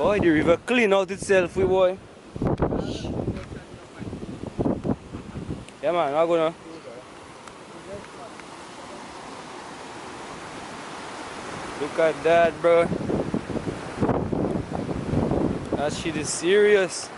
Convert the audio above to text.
Oh, the river clean out itself, we boy. Yeah, man, I'm gonna. Look at that, bro. That shit is serious.